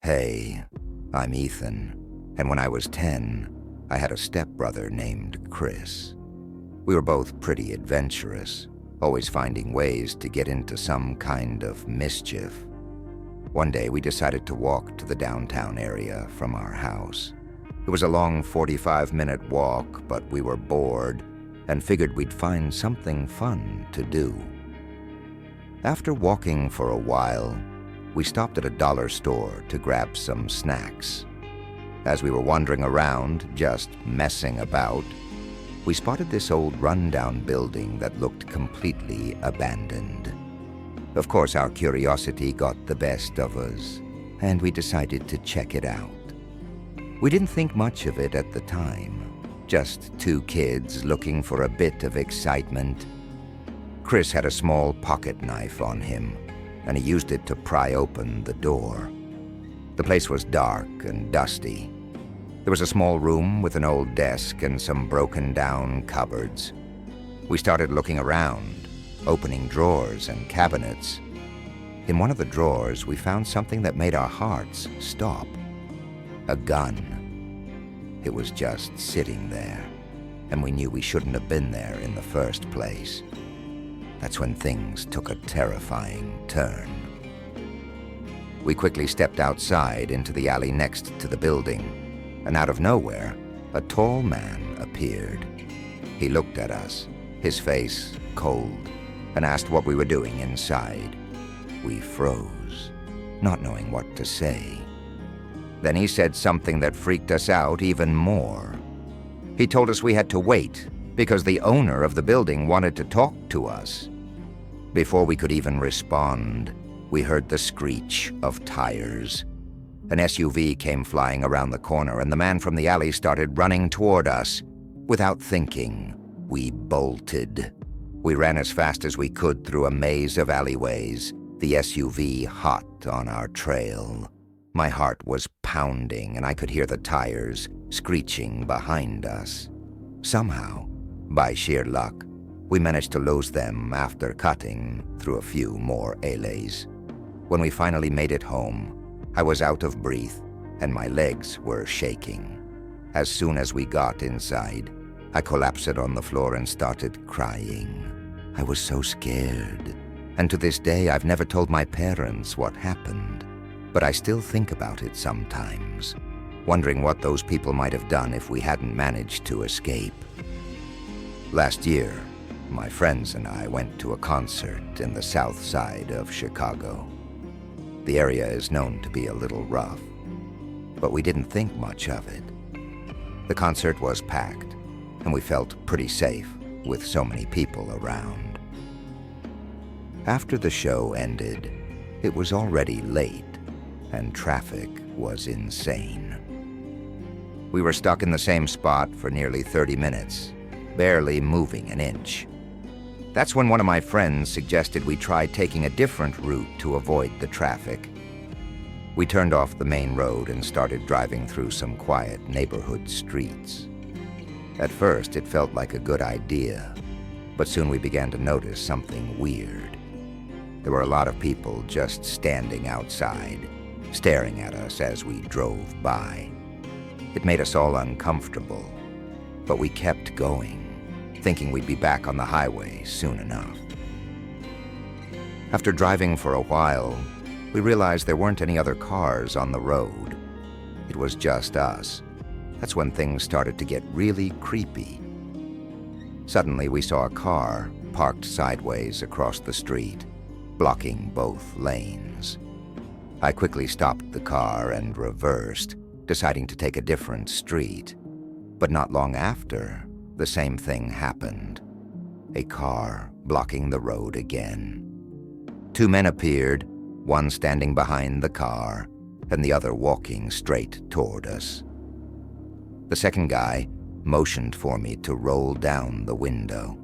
Hey, I'm Ethan, and when I was 10, I had a stepbrother named Chris. We were both pretty adventurous, always finding ways to get into some kind of mischief. One day we decided to walk to the downtown area from our house. It was a long 45-minute walk, but we were bored and figured we'd find something fun to do. After walking for a while, we stopped at a dollar store to grab some snacks. As we were wandering around, just messing about, we spotted this old rundown building that looked completely abandoned. Of course, our curiosity got the best of us, and we decided to check it out. We didn't think much of it at the time, just two kids looking for a bit of excitement. Chris had a small pocket knife on him, and he used it to pry open the door. The place was dark and dusty. There was a small room with an old desk and some broken-down cupboards. We started looking around, opening drawers and cabinets. In one of the drawers, we found something that made our hearts stop. A gun. It was just sitting there, and we knew we shouldn't have been there in the first place. That's when things took a terrifying turn. We quickly stepped outside into the alley next to the building, and out of nowhere, a tall man appeared. He looked at us, his face cold, and asked what we were doing inside. We froze, not knowing what to say. Then he said something that freaked us out even more. He told us we had to wait because the owner of the building wanted to talk to us. Before we could even respond, we heard the screech of tires. An SUV came flying around the corner, and the man from the alley started running toward us. Without thinking, we bolted. We ran as fast as we could through a maze of alleyways, the SUV hot on our trail. My heart was pounding, and I could hear the tires screeching behind us. Somehow, by sheer luck, we managed to lose them after cutting through a few more alleys. When we finally made it home, I was out of breath and my legs were shaking. As soon as we got inside, I collapsed on the floor and started crying. I was so scared, and to this day I've never told my parents what happened, but I still think about it sometimes, wondering what those people might have done if we hadn't managed to escape. Last year, my friends and I went to a concert in the south side of Chicago. The area is known to be a little rough, but we didn't think much of it. The concert was packed, and we felt pretty safe with so many people around. After the show ended, it was already late, and traffic was insane. We were stuck in the same spot for nearly 30 minutes, barely moving an inch. That's when one of my friends suggested we try taking a different route to avoid the traffic. We turned off the main road and started driving through some quiet neighborhood streets. At first, it felt like a good idea, but soon we began to notice something weird. There were a lot of people just standing outside, staring at us as we drove by. It made us all uncomfortable, but we kept going, thinking we'd be back on the highway soon enough. After driving for a while, we realized there weren't any other cars on the road. It was just us. That's when things started to get really creepy. Suddenly, we saw a car parked sideways across the street, blocking both lanes. I quickly stopped the car and reversed, deciding to take a different street. But not long after, the same thing happened. A car blocking the road again. Two men appeared, one standing behind the car, and the other walking straight toward us. The second guy motioned for me to roll down the window.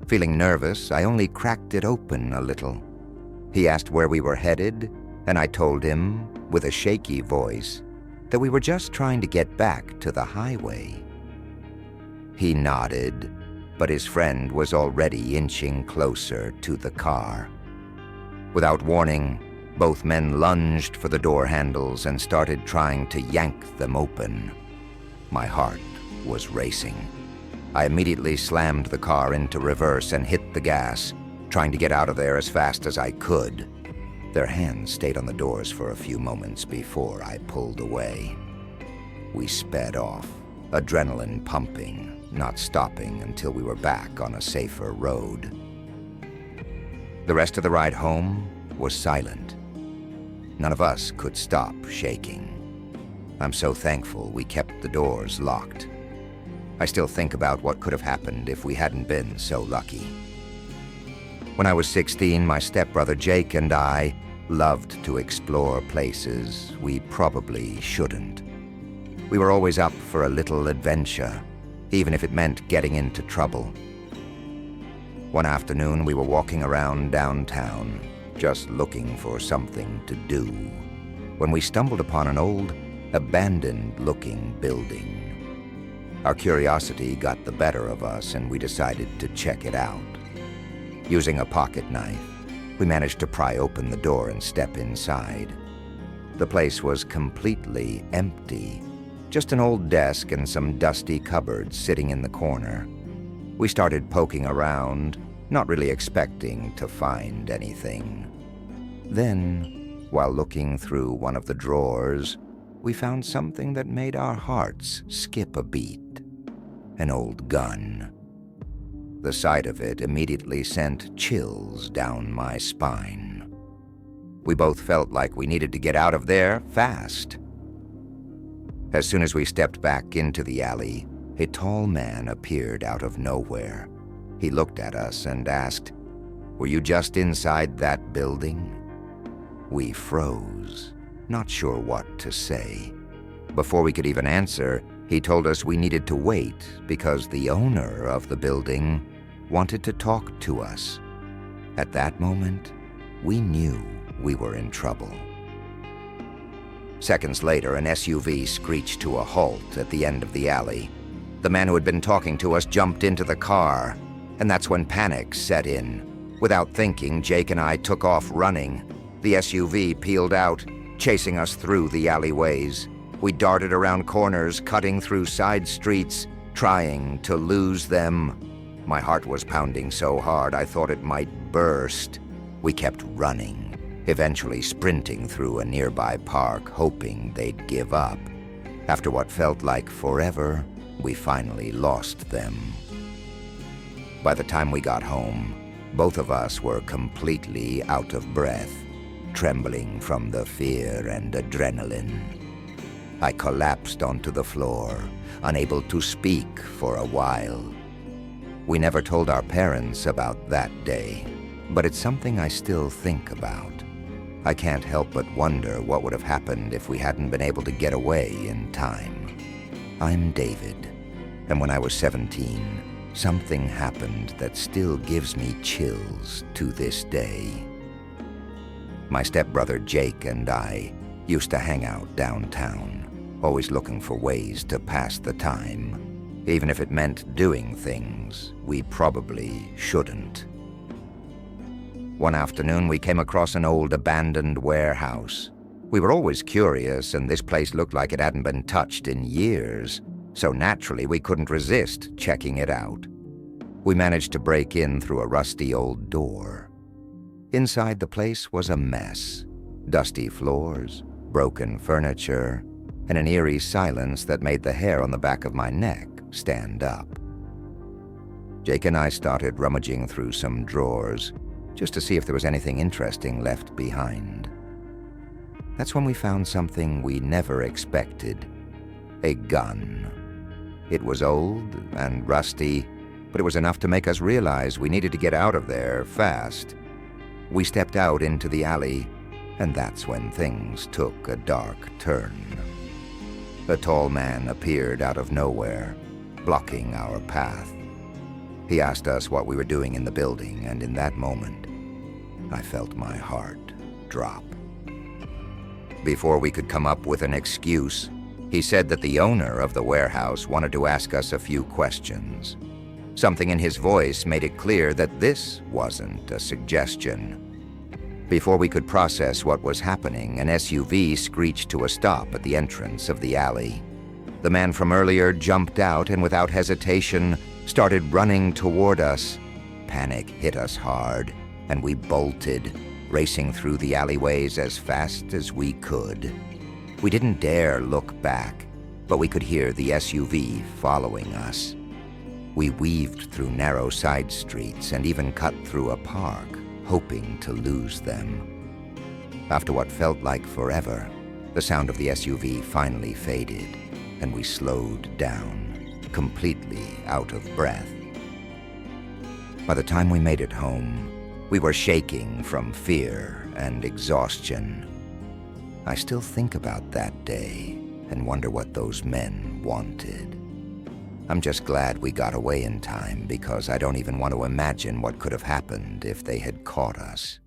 Feeling nervous, I only cracked it open a little. He asked where we were headed, and I told him, with a shaky voice, that we were just trying to get back to the highway. He nodded, but his friend was already inching closer to the car. Without warning, Both men lunged for the door handles and started trying to yank them open. My heart was racing. I immediately slammed the car into reverse and hit the gas, trying to get out of there as fast as I could. Their hands stayed on the doors for a few moments before I pulled away. We sped off, adrenaline pumping, not stopping until we were back on a safer road. The rest of the ride home was silent. None of us could stop shaking. I'm so thankful we kept the doors locked. I still think about what could have happened if we hadn't been so lucky. When I was 16, my stepbrother Jake and I loved to explore places we probably shouldn't. We were always up for a little adventure, even if it meant getting into trouble. One afternoon, we were walking around downtown, just looking for something to do, when we stumbled upon an old, abandoned-looking building. Our curiosity got the better of us, and we decided to check it out. Using a pocket knife, we managed to pry open the door and step inside. The place was completely empty, just an old desk and some dusty cupboards sitting in the corner. We started poking around, not really expecting to find anything. Then, while looking through one of the drawers, we found something that made our hearts skip a beat. An old gun. The sight of it immediately sent chills down my spine. We both felt like we needed to get out of there fast. As soon as we stepped back into the alley, a tall man appeared out of nowhere. He looked at us and asked, "Were you just inside that building?" We froze, not sure what to say. Before we could even answer, he told us we needed to wait because the owner of the building wanted to talk to us. At that moment, we knew we were in trouble. Seconds later, an SUV screeched to a halt at the end of the alley. The man who had been talking to us jumped into the car, and that's when panic set in. Without thinking, Jake and I took off running. The SUV peeled out, chasing us through the alleyways. We darted around corners, cutting through side streets, trying to lose them. My heart was pounding so hard I thought it might burst. We kept running, eventually sprinting through a nearby park, hoping they'd give up. After what felt like forever, we finally lost them. By the time we got home, both of us were completely out of breath, trembling from the fear and adrenaline. I collapsed onto the floor, unable to speak for a while. We never told our parents about that day, but it's something I still think about. I can't help but wonder what would have happened if we hadn't been able to get away in time. I'm David, and when I was 17, something happened that still gives me chills to this day. My stepbrother Jake and I used to hang out downtown, always looking for ways to pass the time, even if it meant doing things we probably shouldn't. One afternoon, we came across an old abandoned warehouse. We were always curious, and this place looked like it hadn't been touched in years, so naturally we couldn't resist checking it out. We managed to break in through a rusty old door. Inside the place was a mess. Dusty floors, broken furniture, and an eerie silence that made the hair on the back of my neck stand up. Jake and I started rummaging through some drawers just to see if there was anything interesting left behind. That's when we found something we never expected: a gun. It was old and rusty, but it was enough to make us realize we needed to get out of there fast. We stepped out into the alley, and that's when things took a dark turn. A tall man appeared out of nowhere, blocking our path. He asked us what we were doing in the building, and in that moment, I felt my heart drop. Before we could come up with an excuse, he said that the owner of the warehouse wanted to ask us a few questions. Something in his voice made it clear that this wasn't a suggestion. Before we could process what was happening, an SUV screeched to a stop at the entrance of the alley. The man from earlier jumped out and without hesitation started running toward us. Panic hit us hard, and we bolted, racing through the alleyways as fast as we could. We didn't dare look back, but we could hear the SUV following us. We weaved through narrow side streets and even cut through a park, hoping to lose them. After what felt like forever, the sound of the SUV finally faded, and we slowed down, completely out of breath. By the time we made it home, we were shaking from fear and exhaustion. I still think about that day and wonder what those men wanted. I'm just glad we got away in time, because I don't even want to imagine what could have happened if they had caught us.